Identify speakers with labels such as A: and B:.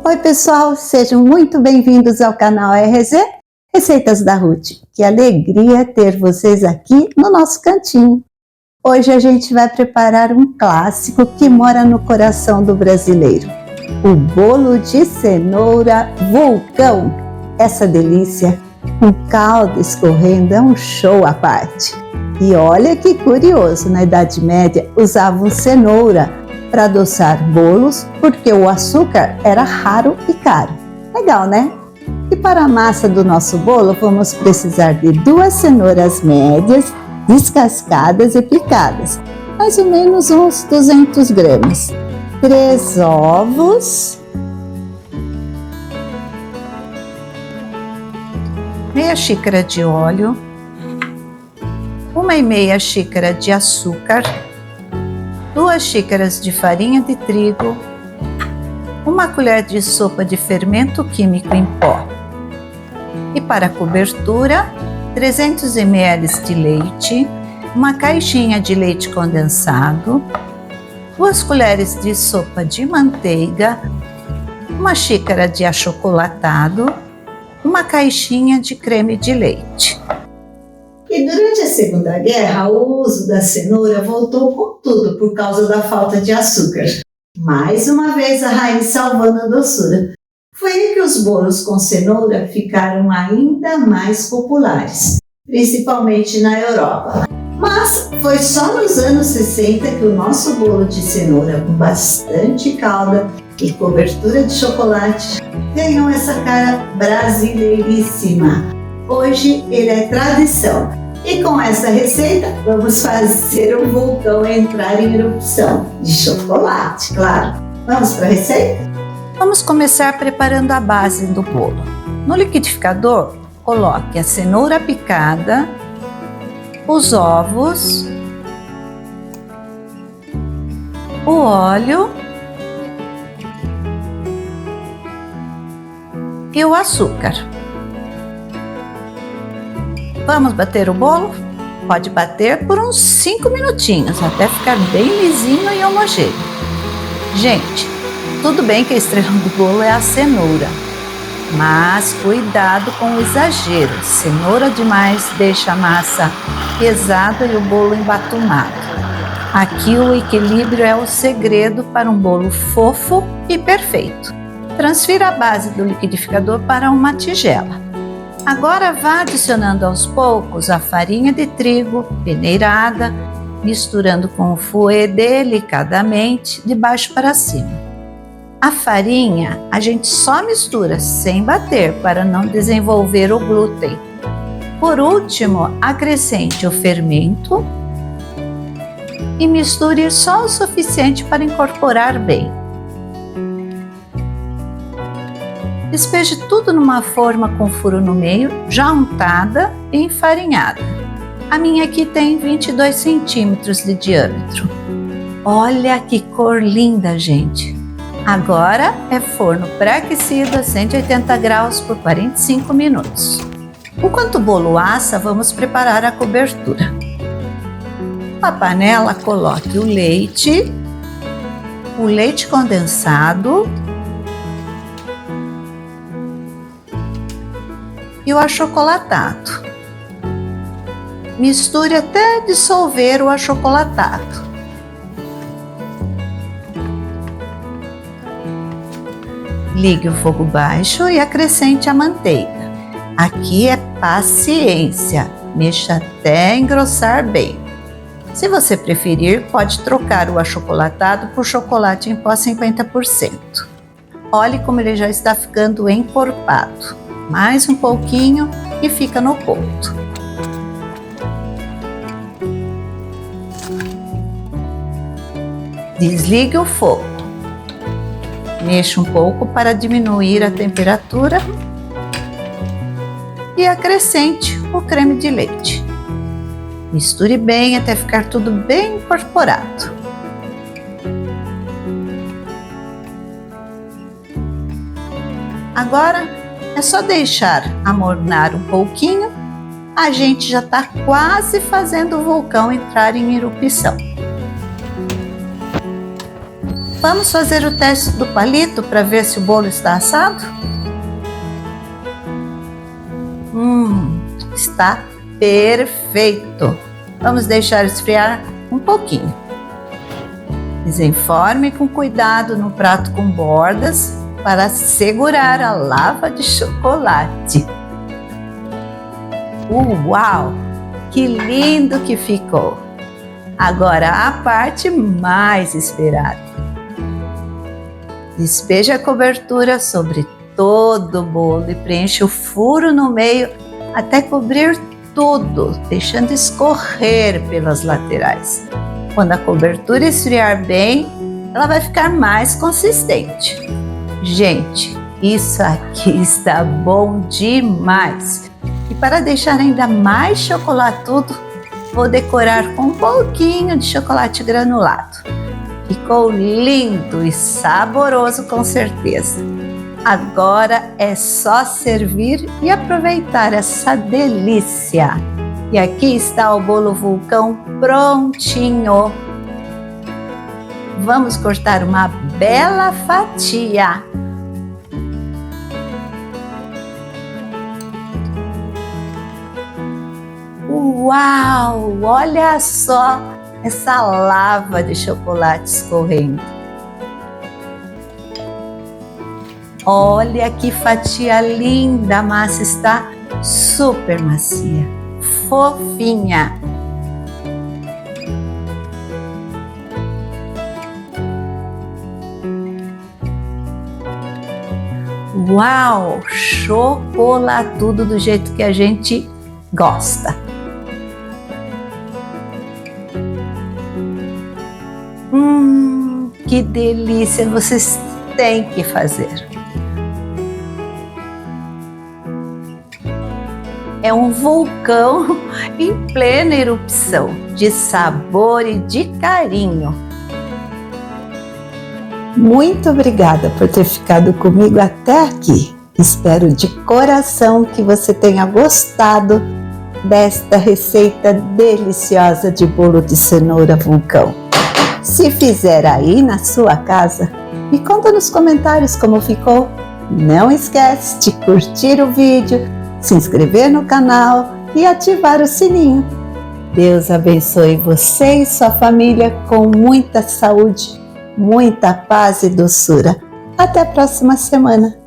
A: Oi pessoal, sejam muito bem-vindos ao canal RZ Receitas da Ruth. Que alegria ter vocês aqui no nosso cantinho. Hoje a gente vai preparar um clássico que mora no coração do brasileiro. O bolo de cenoura vulcão. Essa delícia, com caldo escorrendo, é um show à parte. E olha que curioso, na Idade Média usavam cenoura para adoçar bolos, porque o açúcar era raro e caro. Legal, né? E para a massa do nosso bolo, vamos precisar de 2 cenouras médias, descascadas e picadas, mais ou menos uns 200 gramas, 3 ovos, meia xícara de óleo, 1,5 xícara de açúcar, 2 xícaras de farinha de trigo, 1 colher de sopa de fermento químico em pó. E para cobertura, 300 ml de leite, uma caixinha de leite condensado, 2 colheres de sopa de manteiga, 1 xícara de achocolatado, uma caixinha de creme de leite.
B: E durante a Segunda Guerra, o uso da cenoura voltou com tudo por causa da falta de açúcar. Mais uma vez a raiz salvando a doçura. Foi aí que os bolos com cenoura ficaram ainda mais populares, principalmente na Europa. Mas foi só nos anos 60 que o nosso bolo de cenoura com bastante calda e cobertura de chocolate ganhou essa cara brasileiríssima. Hoje ele é tradição. E com essa receita, vamos fazer o vulcão entrar em erupção. De chocolate, claro. Vamos para a receita?
A: Vamos começar preparando a base do bolo. No liquidificador, coloque a cenoura picada, os ovos, o óleo e o açúcar. Vamos bater o bolo? Pode bater por uns 5 minutinhos, até ficar bem lisinho e homogêneo. Gente, tudo bem que a estrela do bolo é a cenoura, mas cuidado com o exagero. Cenoura demais deixa a massa pesada e o bolo embatumado. Aqui o equilíbrio é o segredo para um bolo fofo e perfeito. Transfira a base do liquidificador para uma tigela. Agora vá adicionando aos poucos a farinha de trigo peneirada, misturando com o fouet delicadamente de baixo para cima. A farinha a gente só mistura sem bater para não desenvolver o glúten. Por último, acrescente o fermento e misture só o suficiente para incorporar bem. Despeje tudo numa forma com furo no meio, já untada e enfarinhada. A minha aqui tem 22 centímetros de diâmetro. Olha que cor linda, gente! Agora é forno pré-aquecido a 180 graus por 45 minutos. Enquanto o bolo assa, vamos preparar a cobertura. Na panela, coloque o leite condensado e o achocolatado. Misture até dissolver o achocolatado. Ligue o fogo baixo e acrescente a manteiga. Aqui é paciência, mexa até engrossar bem. Se você preferir, pode trocar o achocolatado por chocolate em pó 50%. Olhe como ele já está ficando encorpado. Mais um pouquinho e fica no ponto. Desligue o fogo. Mexa um pouco para diminuir a temperatura e acrescente o creme de leite. Misture bem até ficar tudo bem incorporado. Agora é só deixar amornar um pouquinho, a gente já está quase fazendo o vulcão entrar em erupção. Vamos fazer o teste do palito para ver se o bolo está assado? Está perfeito. Vamos deixar esfriar um pouquinho. Desenforme com cuidado no prato com bordas para segurar a lava de chocolate. Uau! Que lindo que ficou! Agora a parte mais esperada. Despeje a cobertura sobre todo o bolo e preencha o furo no meio até cobrir tudo, deixando escorrer pelas laterais. Quando a cobertura esfriar bem, ela vai ficar mais consistente. Gente, isso aqui está bom demais! E para deixar ainda mais chocolatudo, vou decorar com um pouquinho de chocolate granulado. Ficou lindo e saboroso com certeza. Agora é só servir e aproveitar essa delícia. E aqui está o bolo vulcão prontinho. Vamos cortar uma bela fatia. Uau! Olha só essa lava de chocolate escorrendo. Olha que fatia linda, a massa está super macia, fofinha. Uau! Chocolatudo do jeito que a gente gosta. Que delícia! Vocês têm que fazer. É um vulcão em plena erupção, de sabor e de carinho.
B: Muito obrigada por ter ficado comigo até aqui. Espero de coração que você tenha gostado desta receita deliciosa de bolo de cenoura vulcão. Se fizer aí na sua casa, me conta nos comentários como ficou. Não esquece de curtir o vídeo, se inscrever no canal e ativar o sininho. Deus abençoe você e sua família com muita saúde, muita paz e doçura. Até a próxima semana.